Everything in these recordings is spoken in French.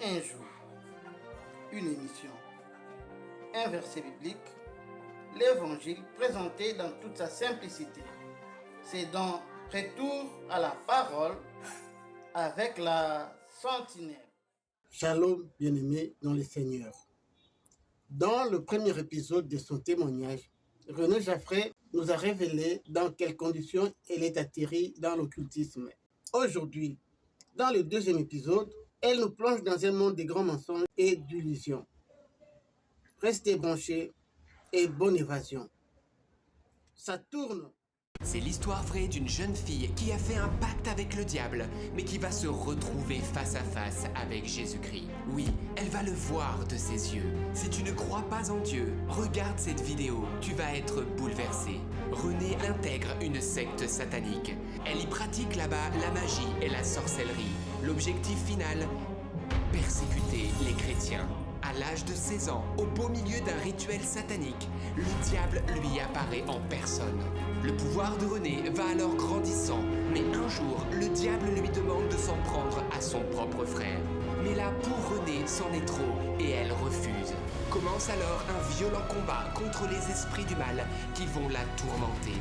Un jour, une émission, un verset biblique, l'évangile présenté dans toute sa simplicité. C'est donc retour à la parole avec la sentinelle. Shalom, bien-aimés dans le Seigneur. Dans le premier épisode de son témoignage, René Jaffray nous a révélé dans quelles conditions elle est atterrie dans l'occultisme. Aujourd'hui, dans le deuxième épisode, elle nous plonge dans un monde de grands mensonges et d'illusions. Restez branchés et bonne évasion. Ça tourne. C'est l'histoire vraie d'une jeune fille qui a fait un pacte avec le diable, mais qui va se retrouver face à face avec Jésus-Christ. Oui, elle va le voir de ses yeux. Si tu ne crois pas en Dieu, regarde cette vidéo, tu vas être bouleversé. Renée intègre une secte satanique. Elle y pratique là-bas la magie et la sorcellerie. L'objectif final, persécuter les chrétiens. À l'âge de 16 ans, au beau milieu d'un rituel satanique, le diable lui apparaît en personne. Le pouvoir de Renée va alors grandissant, mais un jour, le diable lui demande de s'en prendre à son propre frère. Mais là, pour Renée, c'en est trop et elle refuse. Commence alors un violent combat contre les esprits du mal qui vont la tourmenter.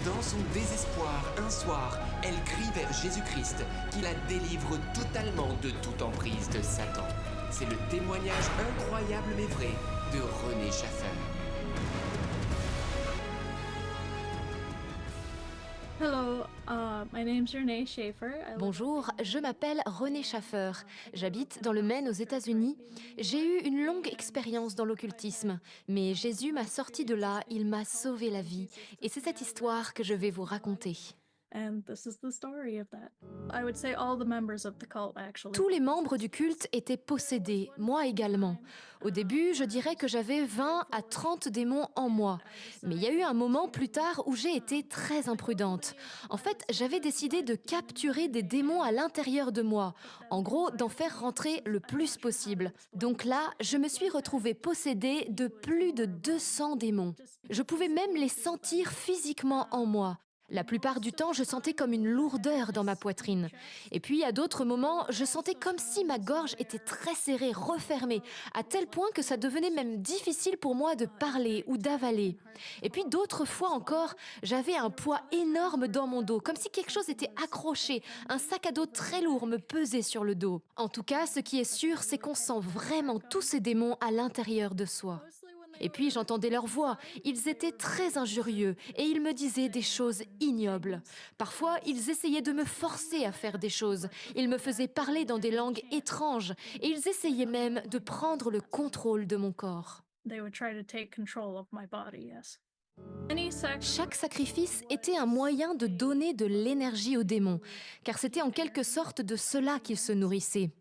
Dans son désespoir, un soir, elle crie vers Jésus-Christ qui la délivre totalement de toute emprise de Satan. C'est le témoignage incroyable mais vrai de René Schaffer. Hello, my name's Renee Schaefer. Bonjour, je m'appelle René Schaffer. J'habite dans le Maine aux États-Unis. J'ai eu une longue expérience dans l'occultisme, mais Jésus m'a sorti de là, il m'a sauvé la vie. Et c'est cette histoire que je vais vous raconter. And this is the story of that. I would say all the members of the cult actually. Tous les membres du culte étaient possédés, moi également. Au début, je dirais que j'avais 20 à 30 démons en moi. Mais il y a eu un moment plus tard où j'ai été très imprudente. En fait, j'avais décidé de capturer des démons à l'intérieur de moi. En gros, d'en faire rentrer le plus possible. Donc là, je me suis retrouvée possédée de plus de 200 démons. Je pouvais même les sentir physiquement en moi. La plupart du temps, je sentais comme une lourdeur dans ma poitrine. Et puis, à d'autres moments, je sentais comme si ma gorge était très serrée, refermée, à tel point que ça devenait même difficile pour moi de parler ou d'avaler. Et puis, d'autres fois encore, j'avais un poids énorme dans mon dos, comme si quelque chose était accroché. Un sac à dos très lourd me pesait sur le dos. En tout cas, ce qui est sûr, c'est qu'on sent vraiment tous ces démons à l'intérieur de soi. Et puis j'entendais leur voix, ils étaient très injurieux et ils me disaient des choses ignobles. Parfois, ils essayaient de me forcer à faire des choses, ils me faisaient parler dans des langues étranges et ils essayaient même de prendre le contrôle de mon corps. They would try to take control of my body, yes. Chaque sacrifice était un moyen de donner de l'énergie aux démons, car c'était en quelque sorte de cela qu'ils se nourrissaient.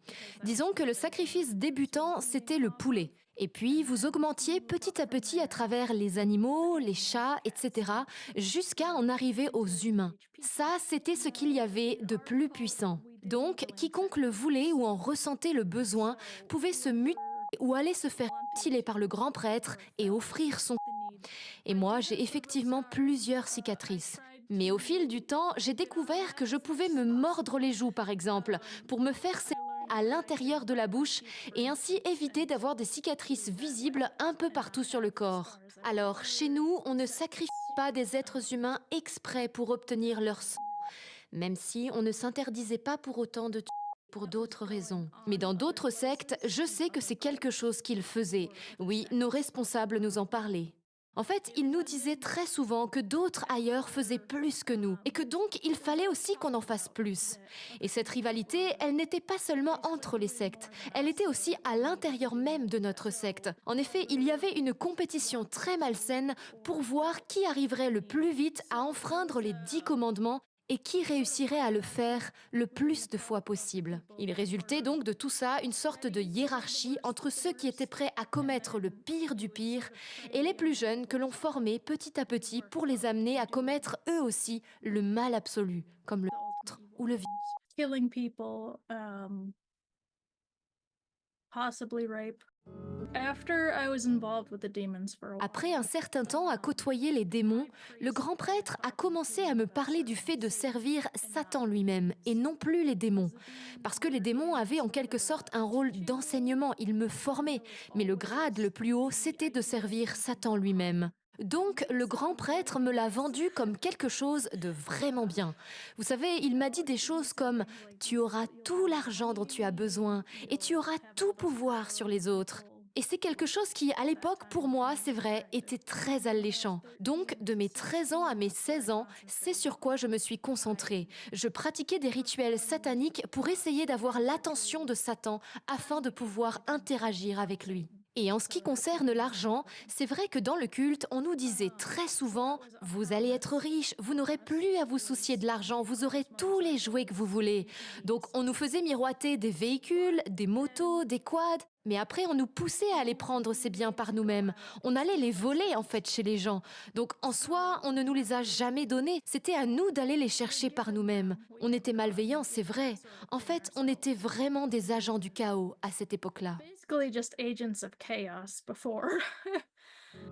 Disons que le sacrifice débutant, c'était le poulet. Et puis, vous augmentiez petit à petit à travers les animaux, les chats, etc., jusqu'à en arriver aux humains. Ça, c'était ce qu'il y avait de plus puissant. Donc, quiconque le voulait ou en ressentait le besoin pouvait se mutiler ou aller se faire mutiler par le grand prêtre et offrir son. Et moi, j'ai effectivement plusieurs cicatrices. Mais au fil du temps, j'ai découvert que je pouvais me mordre les joues, par exemple, pour me faire saigner à l'intérieur de la bouche et ainsi éviter d'avoir des cicatrices visibles un peu partout sur le corps. Alors, chez nous, on ne sacrifie pas des êtres humains exprès pour obtenir leur sang, même si on ne s'interdisait pas pour autant de tuer pour d'autres raisons. Mais dans d'autres sectes, je sais que c'est quelque chose qu'ils faisaient. Oui, nos responsables nous en parlaient. En fait, ils nous disaient très souvent que d'autres ailleurs faisaient plus que nous et que donc il fallait aussi qu'on en fasse plus. Et cette rivalité, elle n'était pas seulement entre les sectes, elle était aussi à l'intérieur même de notre secte. En effet, il y avait une compétition très malsaine pour voir qui arriverait le plus vite à enfreindre les 10 commandements et qui réussirait à le faire le plus de fois possible. Il résultait donc de tout ça une sorte de hiérarchie entre ceux qui étaient prêts à commettre le pire du pire et les plus jeunes que l'on formait petit à petit pour les amener à commettre eux aussi le mal absolu, comme le meurtre ou le viol. Killing people, possibly rape. After I was involved with the demons for a while. Après un certain temps à côtoyer les démons, le grand prêtre a commencé à me parler du fait de servir Satan lui-même et non plus les démons. Parce que les démons avaient en quelque sorte un rôle d'enseignement, ils me formaient, mais le grade le plus haut, c'était de servir Satan lui-même. Donc, le grand prêtre me l'a vendu comme quelque chose de vraiment bien. Vous savez, il m'a dit des choses comme « Tu auras tout l'argent dont tu as besoin et tu auras tout pouvoir sur les autres ». Et c'est quelque chose qui, à l'époque, pour moi, c'est vrai, était très alléchant. Donc, de mes 13 ans à mes 16 ans, c'est sur quoi je me suis concentrée. Je pratiquais des rituels sataniques pour essayer d'avoir l'attention de Satan afin de pouvoir interagir avec lui. Et en ce qui concerne l'argent, c'est vrai que dans le culte, on nous disait très souvent « Vous allez être riche, vous n'aurez plus à vous soucier de l'argent, vous aurez tous les jouets que vous voulez. » Donc on nous faisait miroiter des véhicules, des motos, des quads, mais après on nous poussait à aller prendre ces biens par nous-mêmes. On allait les voler en fait chez les gens. Donc en soi, on ne nous les a jamais donnés, c'était à nous d'aller les chercher par nous-mêmes. On était malveillants, c'est vrai. En fait, on était vraiment des agents du chaos à cette époque-là. Basically just agents of chaos before.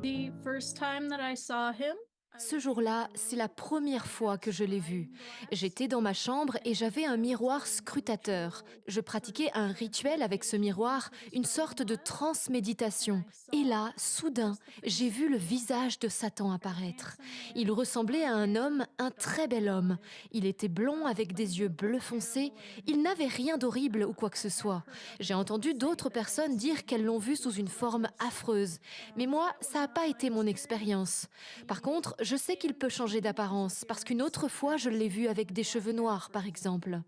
The first time that I saw him, Ce jour-là, c'est la première fois que je l'ai vu. J'étais dans ma chambre et j'avais un miroir scrutateur. Je pratiquais un rituel avec ce miroir, une sorte de transméditation. Et là, soudain, j'ai vu le visage de Satan apparaître. Il ressemblait à un homme, un très bel homme. Il était blond avec des yeux bleu foncé. Il n'avait rien d'horrible ou quoi que ce soit. J'ai entendu d'autres personnes dire qu'elles l'ont vu sous une forme affreuse. Mais moi, ça n'a pas été mon expérience. Par contre, je sais qu'il peut changer d'apparence, parce qu'une autre fois, je l'ai vu avec des cheveux noirs, par exemple.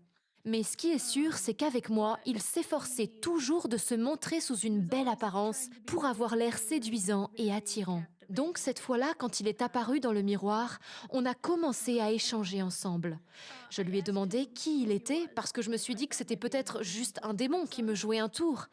Mais ce qui est sûr, c'est qu'avec moi, il s'efforçait toujours de se montrer sous une belle apparence pour avoir l'air séduisant et attirant. Donc cette fois-là, quand il est apparu dans le miroir, on a commencé à échanger ensemble. Je lui ai demandé qui il était, parce que je me suis dit que c'était peut-être juste un démon qui me jouait un tour.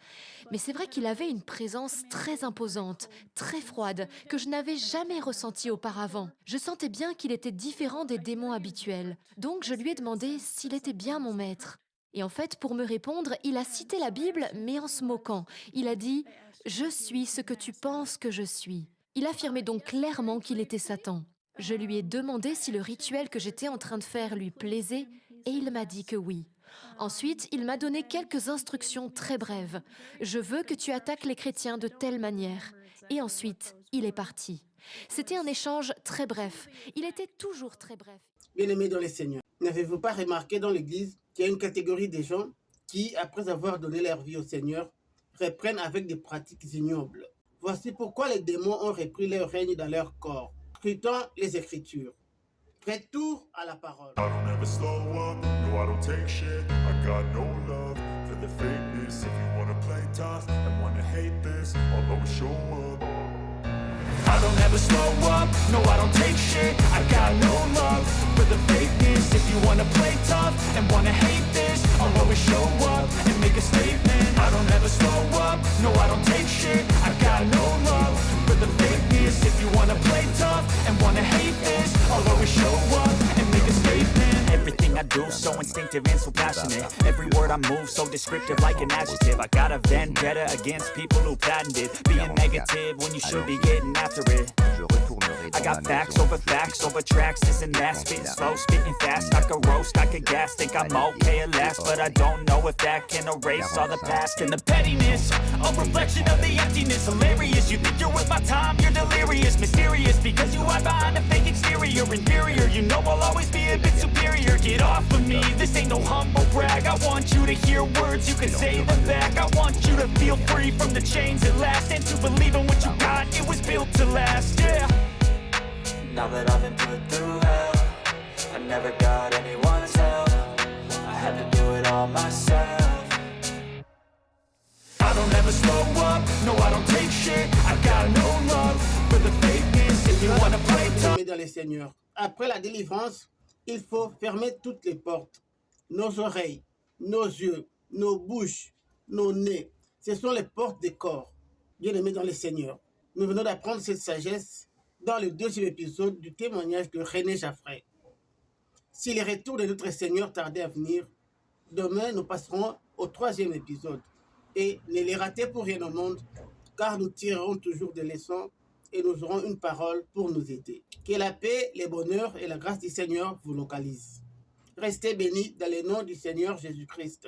Mais c'est vrai qu'il avait une présence très imposante, très froide, que je n'avais jamais ressentie auparavant. Je sentais bien qu'il était différent des démons habituels. Donc je lui ai demandé s'il était bien mon maître. Et en fait, pour me répondre, il a cité la Bible, mais en se moquant. Il a dit « Je suis ce que tu penses que je suis ». Il affirmait donc clairement qu'il était Satan. Je lui ai demandé si le rituel que j'étais en train de faire lui plaisait, et il m'a dit que oui. Ensuite, il m'a donné quelques instructions très brèves. « Je veux que tu attaques les chrétiens de telle manière. » Et ensuite, il est parti. C'était un échange très bref. Il était toujours très bref. Bien-aimés dans le Seigneur, n'avez-vous pas remarqué dans l'Église qu'il y a une catégorie de gens qui, après avoir donné leur vie au Seigneur, reprennent avec des pratiques ignobles? Voici pourquoi les démons ont repris leur règne dans leur corps. Scrutons les Écritures. Retour à la parole. I don't ever slow up, no I don't take shit. I got no love for the fakeness. If you wanna play tough and wanna hate this, I'll always show up. I don't ever slow up, no I don't take shit. I got no love for the fakeness. If you wanna play tough and wanna hate this, I'll always show up and make a statement. I don't ever slow up, no I don't take shit. I got no love for the fakeness. If you wanna play tough and wanna hate this, I'll always show up and make a statement. Everything I do so instinctive and so passionate. Every word I move so descriptive like an adjective. I got a vendetta against people who patented being negative when you should be getting after it. I got facts over tracks, this and that. Spitting slow, spitting fast, I could roast, I could gas. Think I'm okay at last, but I don't know if that can erase all the past. And the pettiness, a reflection of the emptiness. Hilarious, you think you're worth my time, you're delirious. Mysterious, because you hide behind a fake exterior. Inferior, you know I'll always be a bit superior. Get off of me, this ain't no humble brag. I want you to hear words, you can say them back. I want you to feel free from the chains at last, and to believe in what you got, it was built to last, yeah. Now that I've been put through hell, I never got anyone's help. I had to do it all myself. I don't ever slow up, no I don't take shit. I got no love for the fakeness. If you wanna play tough. Dans les seigneurs, après la délivrance, il faut fermer toutes les portes. Nos oreilles, nos yeux, nos bouches, nos nez, ce sont les portes des corps. Bien-aimés dans les seigneurs, nous venons d'apprendre cette sagesse dans le 2e épisode du témoignage de René Jaffray. Si le retour de notre Seigneur tardait à venir, demain nous passerons au 3e épisode. Et ne les ratez pour rien au monde, car nous tirerons toujours des leçons et nous aurons une parole pour nous aider. Que la paix, le bonheur et la grâce du Seigneur vous localisent. Restez bénis dans le nom du Seigneur Jésus-Christ.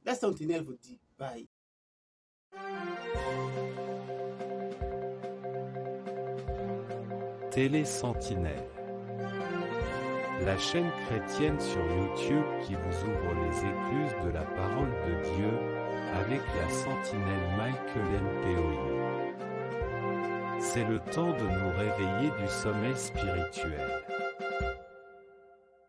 La Sentinelle vous dit bye. Télé Sentinelle, la chaîne chrétienne sur YouTube qui vous ouvre les écluses de la parole de Dieu avec la sentinelle Michael Péoï. C'est le temps de nous réveiller du sommeil spirituel.